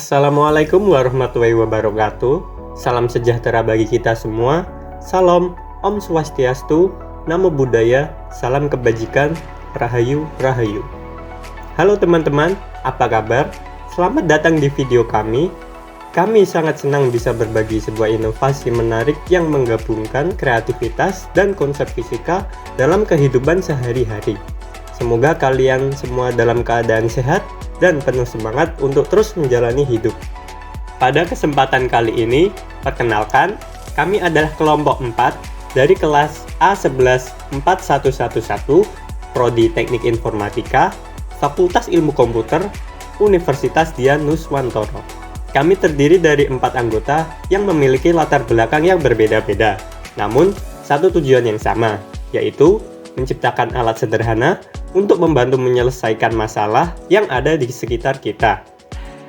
Assalamualaikum warahmatullahi wabarakatuh. Salam sejahtera bagi kita semua. Salam, Om Swastiastu, Namo Buddhaya, salam kebajikan, Rahayu, Rahayu. Halo teman-teman, apa kabar? Selamat datang di video kami. Kami sangat senang bisa berbagi sebuah inovasi menarik yang menggabungkan kreativitas dan konsep fisika dalam kehidupan sehari-hari. Semoga kalian semua dalam keadaan sehat dan penuh semangat untuk terus menjalani hidup. Pada kesempatan kali ini, perkenalkan, kami adalah kelompok 4 dari kelas A114111, Prodi Teknik Informatika, Fakultas Ilmu Komputer, Universitas Dian Nuswantoro. Kami terdiri dari 4 anggota yang memiliki latar belakang yang berbeda-beda, namun satu tujuan yang sama, yaitu menciptakan alat sederhana untuk membantu menyelesaikan masalah yang ada di sekitar kita.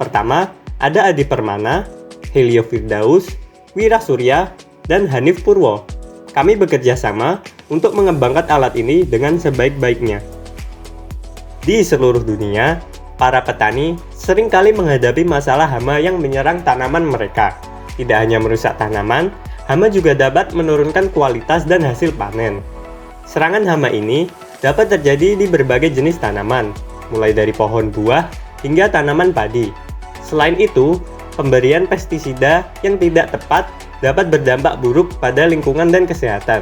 Pertama, ada Adi Permana, Helio Firdaus, Wira Surya, dan Hanif Purwo. Kami bekerja sama untuk mengembangkan alat ini dengan sebaik-baiknya. Di seluruh dunia, para petani seringkali menghadapi masalah hama yang menyerang tanaman mereka. Tidak hanya merusak tanaman, hama juga dapat menurunkan kualitas dan hasil panen. Serangan hama ini dapat terjadi di berbagai jenis tanaman, mulai dari pohon buah hingga tanaman padi. Selain itu, pemberian pestisida yang tidak tepat dapat berdampak buruk pada lingkungan dan kesehatan.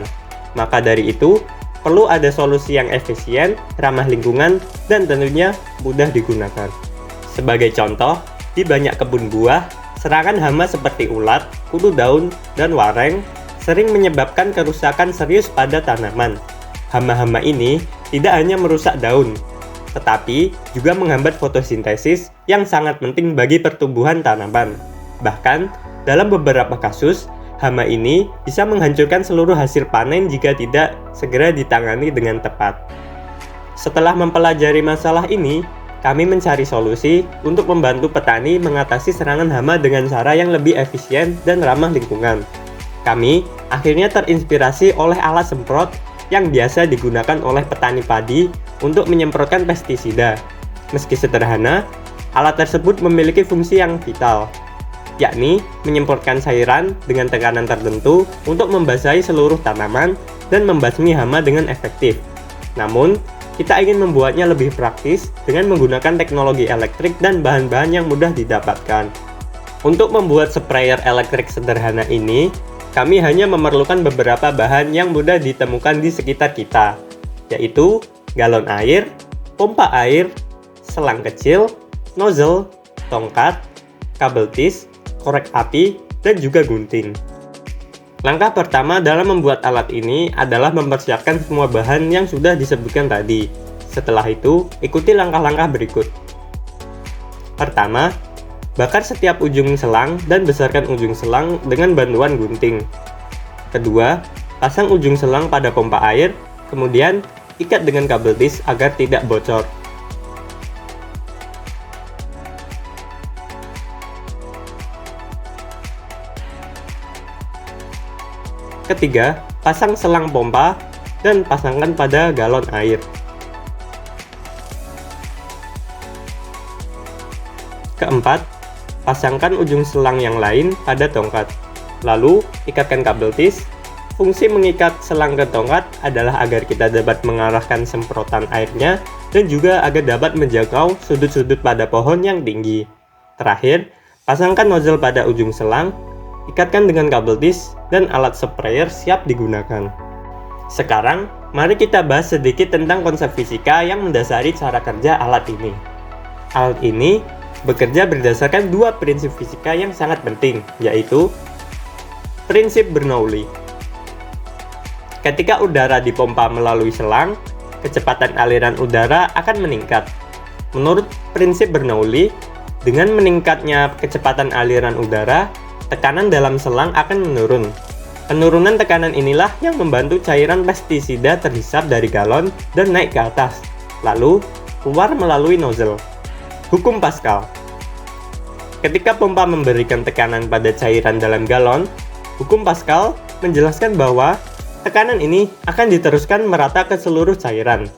Maka dari itu, perlu ada solusi yang efisien, ramah lingkungan, dan tentunya mudah digunakan. Sebagai contoh, di banyak kebun buah, serangan hama seperti ulat, kutu daun, dan wareng sering menyebabkan kerusakan serius pada tanaman. Hama-hama ini tidak hanya merusak daun, tetapi juga menghambat fotosintesis yang sangat penting bagi pertumbuhan tanaman. Bahkan, dalam beberapa kasus, hama ini bisa menghancurkan seluruh hasil panen jika tidak segera ditangani dengan tepat. Setelah mempelajari masalah ini, kami mencari solusi untuk membantu petani mengatasi serangan hama dengan cara yang lebih efisien dan ramah lingkungan. Kami akhirnya terinspirasi oleh alat semprot yang biasa digunakan oleh petani padi untuk menyemprotkan pestisida. Meski sederhana, alat tersebut memiliki fungsi yang vital, yakni menyemprotkan cairan dengan tekanan tertentu untuk membasahi seluruh tanaman dan membasmi hama dengan efektif. Namun, kita ingin membuatnya lebih praktis dengan menggunakan teknologi elektrik dan bahan-bahan yang mudah didapatkan. Untuk membuat sprayer elektrik sederhana ini, kami hanya memerlukan beberapa bahan yang mudah ditemukan di sekitar kita, yaitu galon air, pompa air, selang kecil, nozzle, tongkat, kabel tis, korek api, dan juga gunting. Langkah pertama dalam membuat alat ini adalah mempersiapkan semua bahan yang sudah disebutkan tadi. Setelah itu, ikuti langkah-langkah berikut. Pertama, bakar setiap ujung selang dan besarkan ujung selang dengan bantuan gunting. Kedua, pasang ujung selang pada pompa air, kemudian ikat dengan kabel tis agar tidak bocor. Ketiga, pasang selang pompa dan pasangkan pada galon air. Keempat, pasangkan ujung selang yang lain pada tongkat. Lalu, ikatkan kabel tis. Fungsi mengikat selang ke tongkat adalah agar kita dapat mengarahkan semprotan airnya dan juga agar dapat menjangkau sudut-sudut pada pohon yang tinggi. Terakhir, pasangkan nozzle pada ujung selang, ikatkan dengan kabel tis, dan alat sprayer siap digunakan. Sekarang, mari kita bahas sedikit tentang konsep fisika yang mendasari cara kerja alat ini. Alat ini bekerja berdasarkan dua prinsip fisika yang sangat penting, yaitu prinsip Bernoulli. Ketika udara dipompa melalui selang, kecepatan aliran udara akan meningkat. Menurut prinsip Bernoulli, dengan meningkatnya kecepatan aliran udara, tekanan dalam selang akan menurun. Penurunan tekanan inilah yang membantu cairan pestisida terhisap dari galon dan naik ke atas, lalu keluar melalui nozzle. Hukum Pascal. Ketika pompa memberikan tekanan pada cairan dalam galon, hukum Pascal menjelaskan bahwa tekanan ini akan diteruskan merata ke seluruh cairan.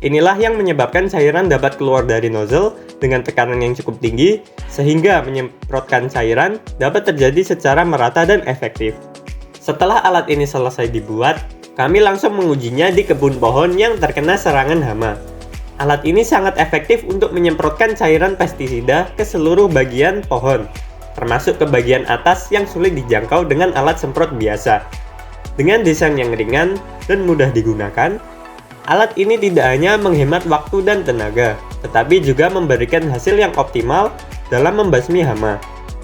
Inilah yang menyebabkan cairan dapat keluar dari nozzle dengan tekanan yang cukup tinggi, sehingga menyemprotkan cairan dapat terjadi secara merata dan efektif. Setelah alat ini selesai dibuat, kami langsung mengujinya di kebun pohon yang terkena serangan hama. Alat ini sangat efektif untuk menyemprotkan cairan pestisida ke seluruh bagian pohon, termasuk ke bagian atas yang sulit dijangkau dengan alat semprot biasa. Dengan desain yang ringan dan mudah digunakan, alat ini tidak hanya menghemat waktu dan tenaga, tetapi juga memberikan hasil yang optimal dalam membasmi hama.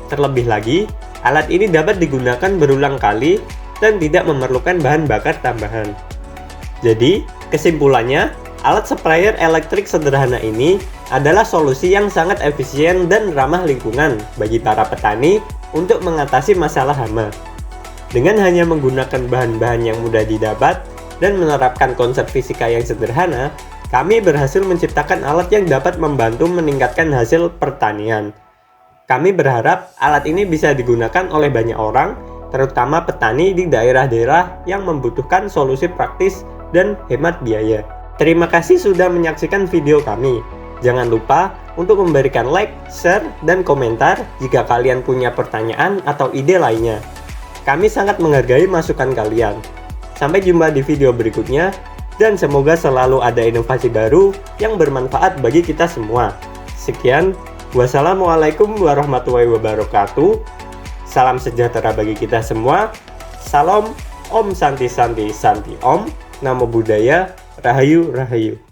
Terlebih lagi, alat ini dapat digunakan berulang kali dan tidak memerlukan bahan bakar tambahan. Jadi, kesimpulannya, alat sprayer elektrik sederhana ini adalah solusi yang sangat efisien dan ramah lingkungan bagi para petani untuk mengatasi masalah hama. Dengan hanya menggunakan bahan-bahan yang mudah didapat dan menerapkan konsep fisika yang sederhana, kami berhasil menciptakan alat yang dapat membantu meningkatkan hasil pertanian. Kami berharap alat ini bisa digunakan oleh banyak orang, terutama petani di daerah-daerah yang membutuhkan solusi praktis dan hemat biaya. Terima kasih sudah menyaksikan video kami. Jangan lupa untuk memberikan like, share, dan komentar jika kalian punya pertanyaan atau ide lainnya. Kami sangat menghargai masukan kalian. Sampai jumpa di video berikutnya, dan semoga selalu ada inovasi baru yang bermanfaat bagi kita semua. Sekian. Wassalamualaikum warahmatullahi wabarakatuh. Salam sejahtera bagi kita semua. Salam Om Santi Santi Santi Om. Namo Buddhaya. Rahayu Rahayu.